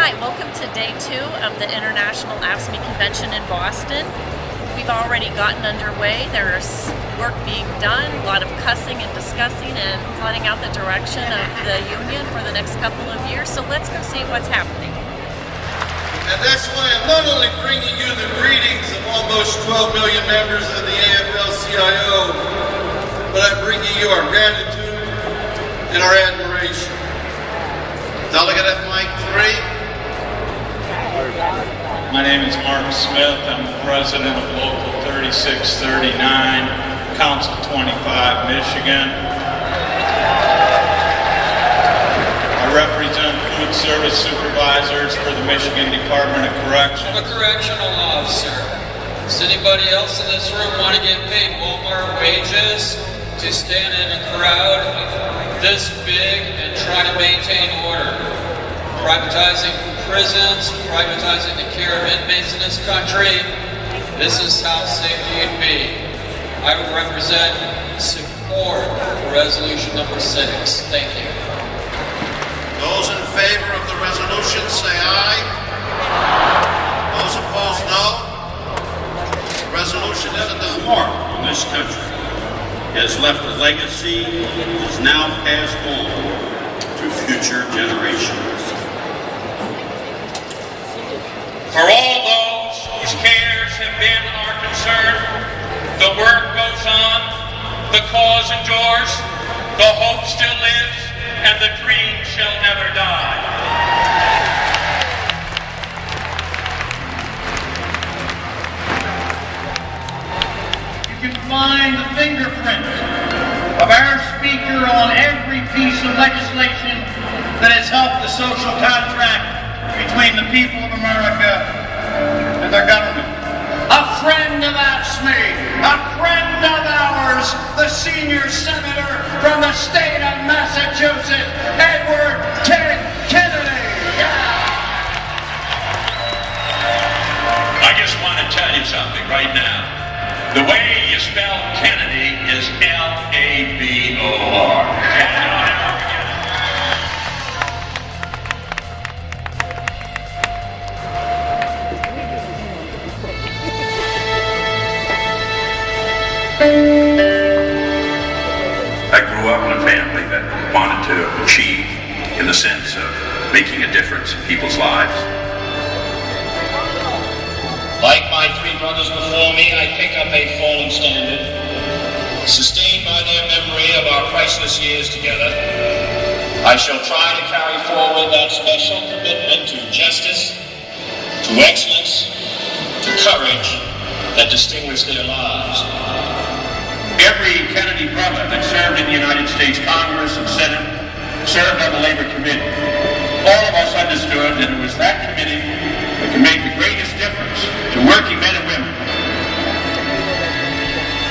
Hi, welcome to day 2 of the International AFSCME Convention in Boston. We've already gotten underway. There's work being done, a lot of cussing and discussing and plotting out the direction of the union for the next couple of years. So let's go see what's happening. And that's why I'm not only bringing you the greetings of almost 12 million members of the AFL-CIO, but I'm bringing you our gratitude and our admiration. Delegate at mic 3. My name is Mark Smith. I'm the president of Local 3639, Council 25, Michigan. I represent food service supervisors for the Michigan Department of Corrections. I'm a correctional officer. Does anybody else in this room want to get paid Walmart wages to stand in a crowd this big and try to maintain order? Privatizing prisons, privatizing the care of inmates in this country. This is how safe you'd be. I would represent support for resolution number 6. Thank you. Those in favor of the resolution say aye. Those opposed, no. The resolution is adopted. War in this country has left a legacy that is now passed on to future generations. For all those whose cares have been our concern, the work goes on, the cause endures, the hope still lives, and the dream shall never die. You can find the fingerprint of our speaker on every piece of legislation that has helped the social contract between the people of America and their government. A friend of AFSCME, a friend of ours, the senior senator from the state of Massachusetts, Edward Ted Kennedy. I just want to tell you something right now. The way you spell Kennedy is L-A-B-O-R. I grew up in a family that wanted to achieve in the sense of making a difference in people's lives. Like my 3 brothers before me, I pick up a fallen standard, sustained by their memory of our priceless years together. I shall try to carry forward that special commitment to justice, to excellence, to courage that distinguished their lives. Every Kennedy brother that served in the United States Congress and Senate served on the Labor Committee. All of us understood that it was that committee that could make the greatest difference to working men and women.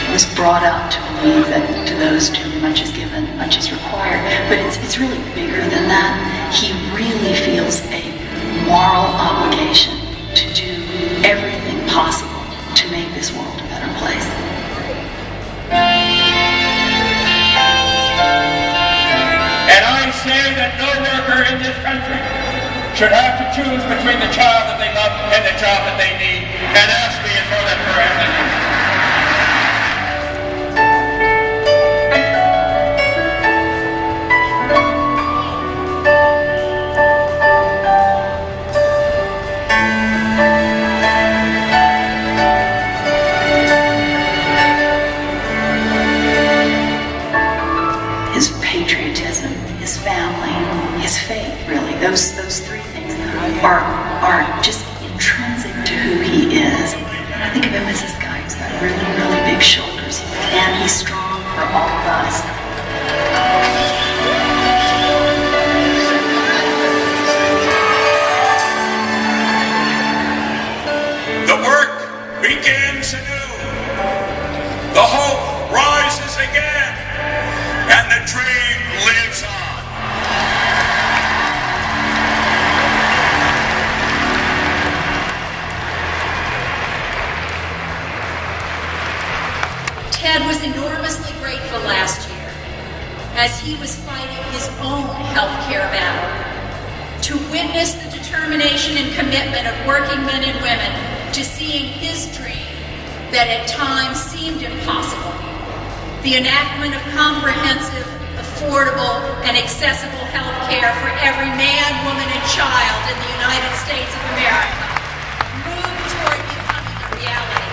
He was brought up to believe that to those to whom much is given, much is required. But it's really bigger than that. He really feels a moral obligation to do everything possible to make this world a better place. And I say that no worker in this country should have to choose between the job that they love and the job that they need. And AFSCME is for that forever. His patriotism, his family, his faith, really. Those 3 things are just intrinsic to who he is. I think of him as this guy who's got really, really big shoulders, and he's strong for all of us. The work begins anew. The hope rises again. And the dream lives on. Ted was enormously grateful last year as he was fighting his own health care battle to witness the determination and commitment of working men and women to seeing his dream that at times seemed impossible. The enactment of comprehensive, affordable, and accessible health care for every man, woman, and child in the United States of America moved toward becoming a reality.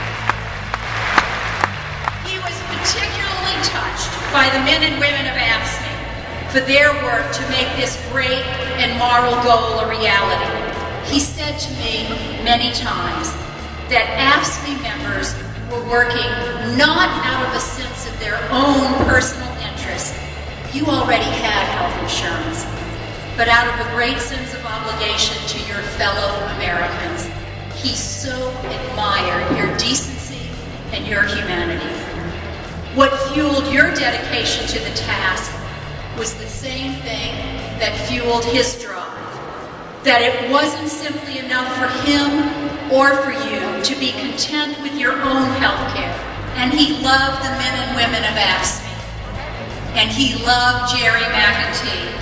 He was particularly touched by the men and women of AFSCME for their work to make this great and moral goal a reality. He said to me many times that AFSCME members were working not out of a sense of their own personal interest. You already had health insurance, but out of a great sense of obligation to your fellow Americans. He so admired your decency and your humanity. What fueled your dedication to the task was the same thing that fueled his drive. That it wasn't simply enough for him or for you to be content with your own health care. And he loved the men and women of AFSCME. And he loved Jerry McEntee.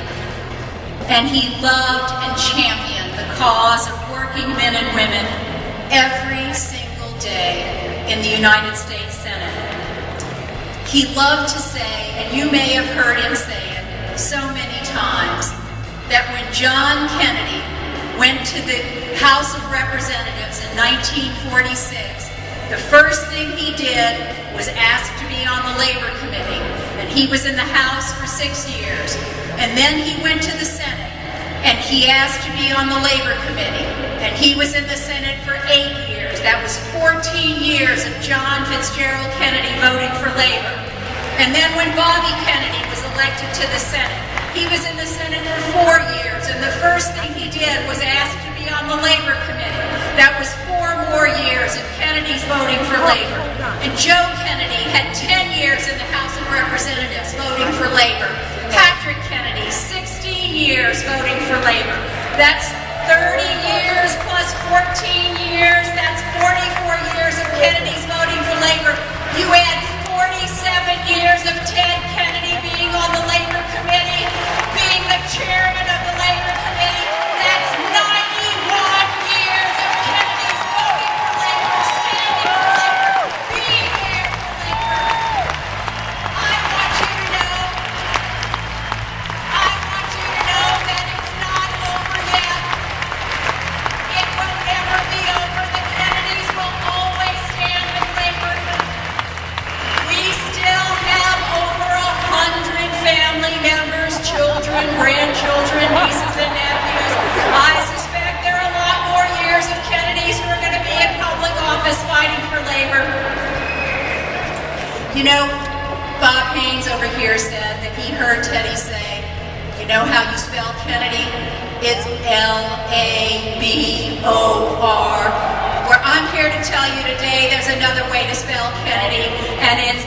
And he loved and championed the cause of working men and women every single day in the United States Senate. He loved to say, and you may have heard him say it so many times, that when John Kennedy went to the House of Representatives in 1946, the first thing he did was ask to be on the Labor Committee, and he was in the House for 6 years. And then he went to the Senate, and he asked to be on the Labor Committee, and he was in the Senate for 8 years. That was 14 years of John Fitzgerald Kennedy voting for Labor. And then when Bobby Kennedy was elected to the Senate, he was in the Senate for 4 years, and the first thing he did was ask to be on the Labor Committee. That was 4 more years of Kennedy's voting for Labor. And Joe Kennedy had 10 years in the House of Representatives voting for Labor. Patrick Kennedy, 16 years voting for Labor. That's 30 years plus 14 years. That's 44 years of Kennedy's voting for Labor. You add 47 years of Ted Kennedy being on the Labor Committee, being the chairman of the Labor Committee. That's 91 years of Kennedy's voting for Labor, standing for Labor, being there for Labor. I want you to know that it's not over yet. It will never be over. The Kennedys will always stand with Labor. We still have over 100 family members, children, grandchildren, nieces and nephews. I suspect there are a lot more years of Kennedys who are going to be in public office fighting for Labor. You know, Bob Haynes over here said that he heard Teddy say, you know how you spell Kennedy? It's L-A-B-O-R. Where I'm here to tell you today there's another way to spell Kennedy, and it's